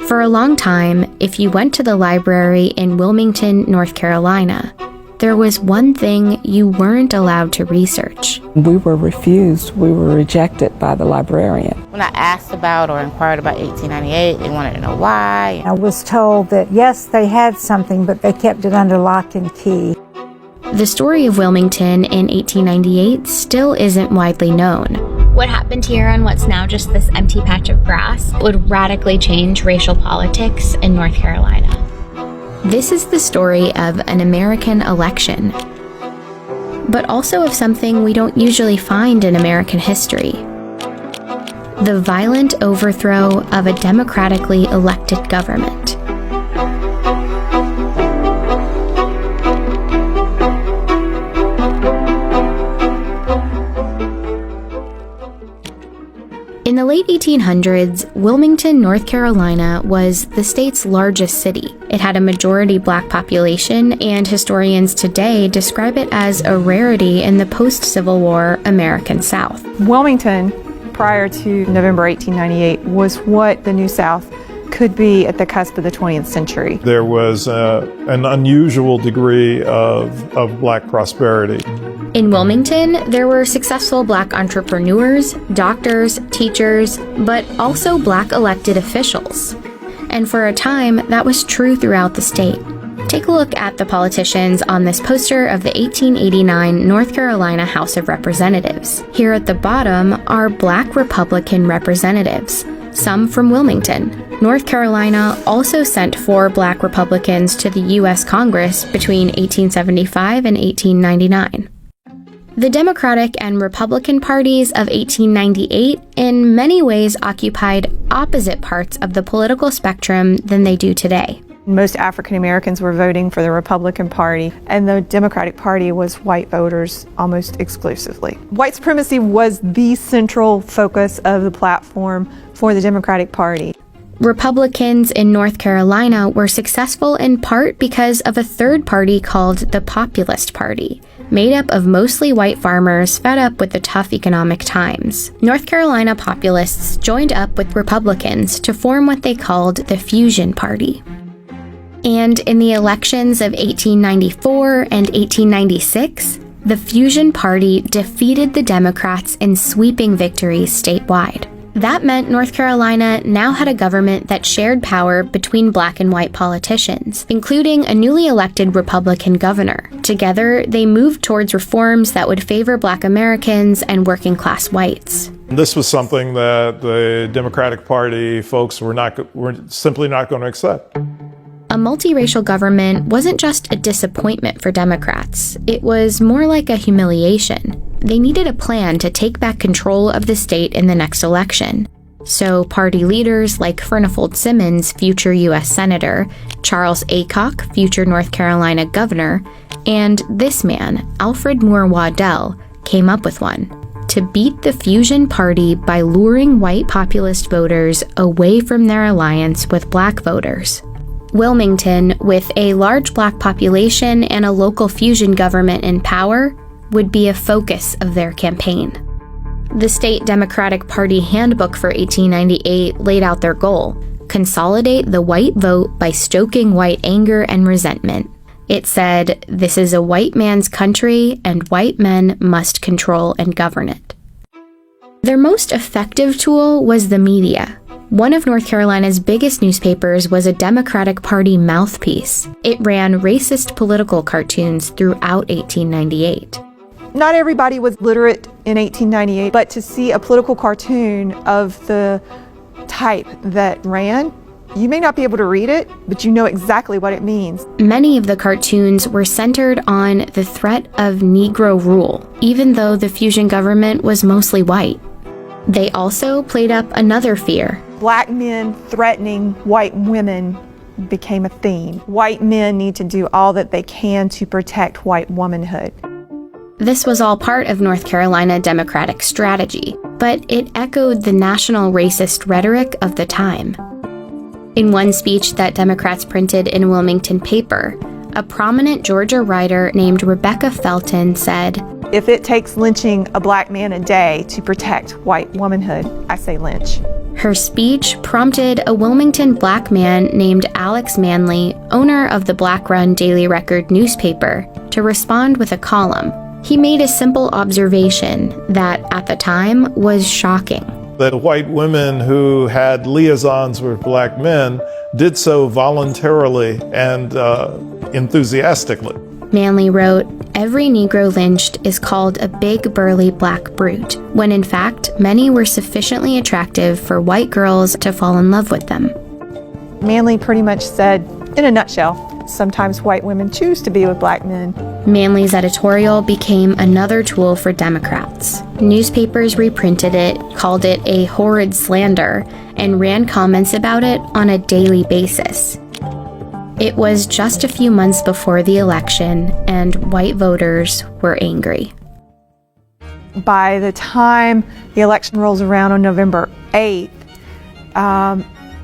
For a long time, if you went to the library in Wilmington, North Carolina, there was one thing you weren't allowed to research. We were refused. We were rejected by the librarian. When I asked about or inquired about 1898, they wanted to know why. I was told that, yes, they had something, but they kept it under lock and key. The story of Wilmington in 1898 still isn't widely known. What happened here on what's now just this empty patch of grass would radically change racial politics in North Carolina. This is the story of an American election, but also of something we don't usually find in American history: the violent overthrow of a democratically elected government. In the late 1800s, Wilmington, North Carolina was the state's largest city. It had a majority black population, and historians today describe it as a rarity in the post-Civil War American South. Wilmington, prior to November 1898, was what the New South could be at the cusp of the 20th century. There was an unusual degree of black prosperity. In Wilmington, there were successful black entrepreneurs, doctors, teachers, but also black elected officials. And for a time, that was true throughout the state. Take a look at the politicians on this poster of the 1889 North Carolina House of Representatives. Here at the bottom are black Republican representatives, some from Wilmington. North Carolina also sent 4 black Republicans to the U.S. Congress between 1875 and 1899. The Democratic and Republican parties of 1898 in many ways occupied opposite parts of the political spectrum than they do today. Most African Americans were voting for the Republican Party, and the Democratic Party was white voters almost exclusively. White supremacy was the central focus of the platform for the Democratic Party. Republicans in North Carolina were successful in part because of a third party called the Populist Party, made up of mostly white farmers fed up with the tough economic times. North Carolina populists joined up with Republicans to form what they called the Fusion Party. And in the elections of 1894 and 1896, the Fusion Party defeated the Democrats in sweeping victories statewide. That meant North Carolina now had a government that shared power between black and white politicians, including a newly elected Republican governor. Together, they moved towards reforms that would favor black Americans and working-class whites. This was something that the Democratic Party folks were simply not going to accept. A multiracial government wasn't just a disappointment for Democrats. It was more like a humiliation. They needed a plan to take back control of the state in the next election. So party leaders like Furnifold Simmons, future U.S. Senator, Charles Aycock, future North Carolina governor, and this man, Alfred Moore Waddell, came up with one: to beat the Fusion Party by luring white populist voters away from their alliance with black voters. Wilmington, with a large black population and a local fusion government in power, would be a focus of their campaign. The state Democratic Party handbook for 1898 laid out their goal: consolidate the white vote by stoking white anger and resentment. It said, "This is a white man's country, and white men must control and govern it." Their most effective tool was the media. One of North Carolina's biggest newspapers was a Democratic Party mouthpiece. It ran racist political cartoons throughout 1898. Not everybody was literate in 1898, but to see a political cartoon of the type that ran, you may not be able to read it, but you know exactly what it means. Many of the cartoons were centered on the threat of Negro rule, even though the fusion government was mostly white. They also played up another fear. Black men threatening white women became a theme. White men need to do all that they can to protect white womanhood. This was all part of North Carolina Democratic strategy, but it echoed the national racist rhetoric of the time. In one speech that Democrats printed in a Wilmington paper, A prominent Georgia writer named Rebecca Felton said, "If it takes lynching a black man a day to protect white womanhood, I say lynch." Her speech prompted a Wilmington black man named Alex Manley, owner of the Black-run Daily Record newspaper, to respond with a column. He made a simple observation that, at the time, was shocking. That white women who had liaisons with black men did so voluntarily and enthusiastically. Manley wrote, "Every Negro lynched is called a big burly black brute, when in fact many were sufficiently attractive for white girls to fall in love with them." Manley pretty much said, in a nutshell, sometimes white women choose to be with black men. Manley's editorial became another tool for Democrats. Newspapers reprinted it, called it a horrid slander, and ran comments about it on a daily basis. It was just a few months before the election, and white voters were angry. By the time the election rolls around on November 8th,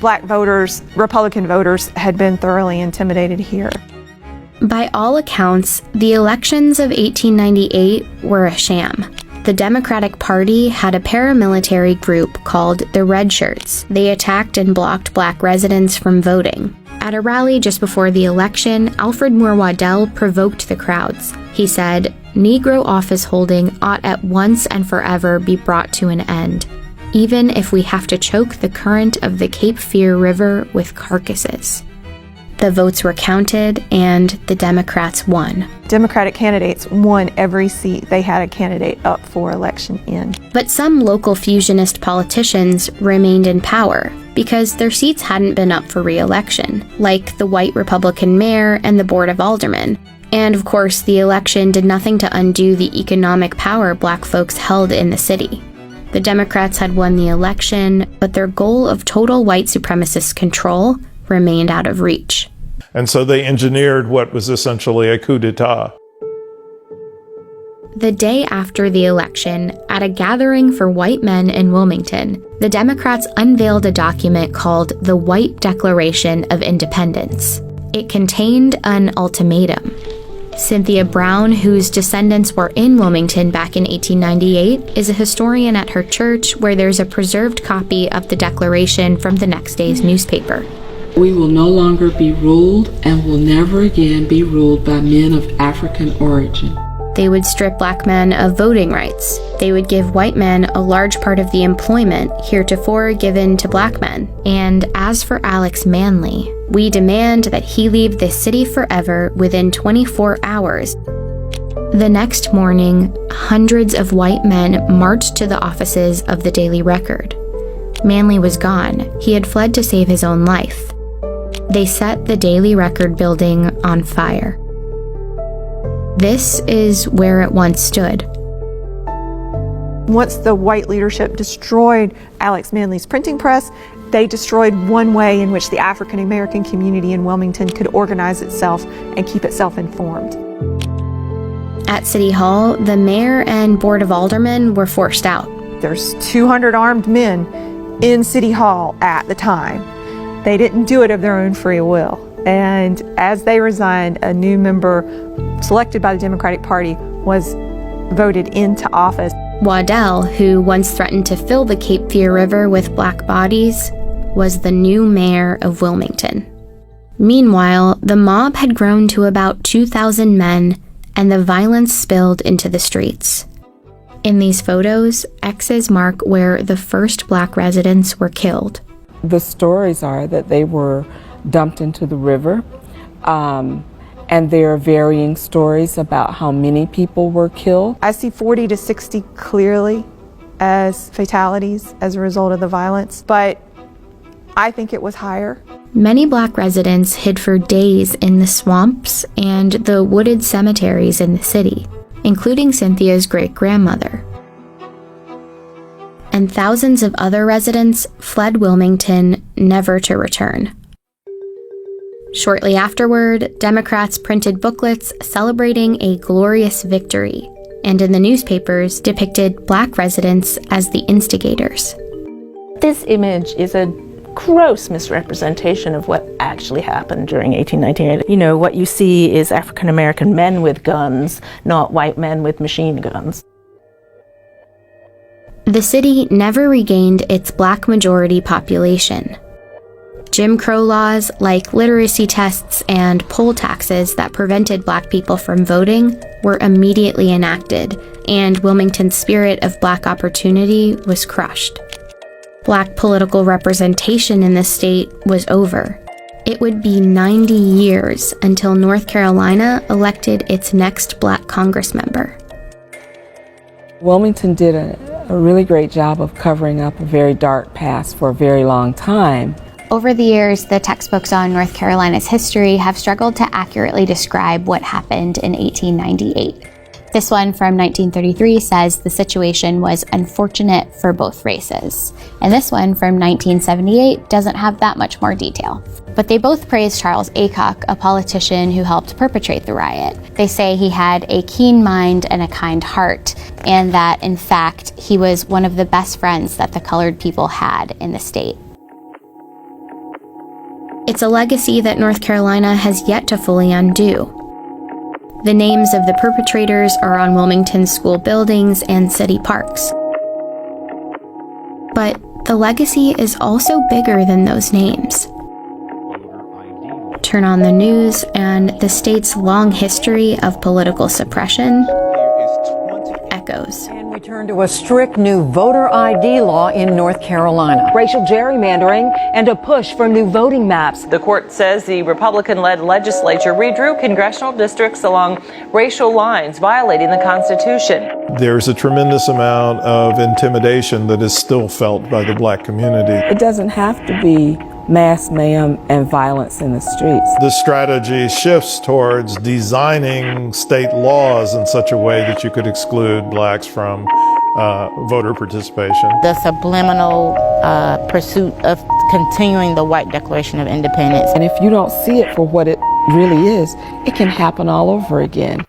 black voters, Republican voters, had been thoroughly intimidated here. By all accounts, the elections of 1898 were a sham. The Democratic Party had a paramilitary group called the Red Shirts. They attacked and blocked black residents from voting. At a rally just before the election, Alfred Moore Waddell provoked the crowds. He said, "Negro office holding ought at once and forever be brought to an end, even if we have to choke the current of the Cape Fear River with carcasses." The votes were counted, and the Democrats won. Democratic candidates won every seat they had a candidate up for election in. But some local fusionist politicians remained in power because their seats hadn't been up for re-election, like the white Republican mayor and the Board of Aldermen. And of course, the election did nothing to undo the economic power black folks held in the city. The Democrats had won the election, but their goal of total white supremacist control remained out of reach. And so they engineered what was essentially a coup d'etat. The day after the election, at a gathering for white men in Wilmington, the Democrats unveiled a document called the White Declaration of Independence. It contained an ultimatum. Cynthia Brown, whose descendants were in Wilmington back in 1898, is a historian at her church where there's a preserved copy of the declaration from the next day's newspaper. "We will no longer be ruled and will never again be ruled by men of African origin." They would strip black men of voting rights. They would give white men a large part of the employment heretofore given to black men. And as for Alex Manley, "We demand that he leave this city forever within 24 hours. The next morning, hundreds of white men marched to the offices of the Daily Record. Manley was gone. He had fled to save his own life. They set the Daily Record building on fire. This is where it once stood. Once the white leadership destroyed Alex Manley's printing press, they destroyed one way in which the African American community in Wilmington could organize itself and keep itself informed. At City Hall, the mayor and Board of Aldermen were forced out. There's 200 armed men in City Hall at the time. They didn't do it of their own free will. And as they resigned, a new member selected by the Democratic Party was voted into office. Waddell, who once threatened to fill the Cape Fear River with black bodies, was the new mayor of Wilmington. Meanwhile, the mob had grown to about 2,000 men, and the violence spilled into the streets. In these photos, X's mark where the first black residents were killed. The stories are that they were dumped into the river, and there are varying stories about how many people were killed. I see 40 to 60 clearly as fatalities as a result of the violence, but I think it was higher. Many black residents hid for days in the swamps and the wooded cemeteries in the city, including Cynthia's great-grandmother. And thousands of other residents fled Wilmington, never to return. Shortly afterward, Democrats printed booklets celebrating a glorious victory, and in the newspapers depicted black residents as the instigators. This image is a gross misrepresentation of what actually happened during 1898. You know, what you see is African American men with guns, not white men with machine guns. The city never regained its black majority population. Jim Crow laws like literacy tests and poll taxes that prevented black people from voting were immediately enacted, and Wilmington's spirit of black opportunity was crushed. Black political representation in the state was over. It would be 90 years until North Carolina elected its next black Congress member. Wilmington did a really great job of covering up a very dark past for a very long time. Over the years, the textbooks on North Carolina's history have struggled to accurately describe what happened in 1898. This one from 1933 says the situation was unfortunate for both races. And this one from 1978 doesn't have that much more detail. But they both praise Charles Aycock, a politician who helped perpetrate the riot. They say he had a keen mind and a kind heart, and that, in fact, he was one of the best friends that the colored people had in the state. It's a legacy that North Carolina has yet to fully undo. The names of the perpetrators are on Wilmington's school buildings and city parks. But the legacy is also bigger than those names. Turn on the news, and the state's long history of political suppression echoes. And we turn to a strict new voter ID law in North Carolina. Racial gerrymandering and a push for new voting maps. The court says the Republican-led legislature redrew congressional districts along racial lines, violating the Constitution. There's a tremendous amount of intimidation that is still felt by the black community. It doesn't have to be mass mayhem and violence in the streets. The strategy shifts towards designing state laws in such a way that you could exclude blacks from voter participation. The subliminal pursuit of continuing the white Declaration of Independence. And if you don't see it for what it really is, it can happen all over again.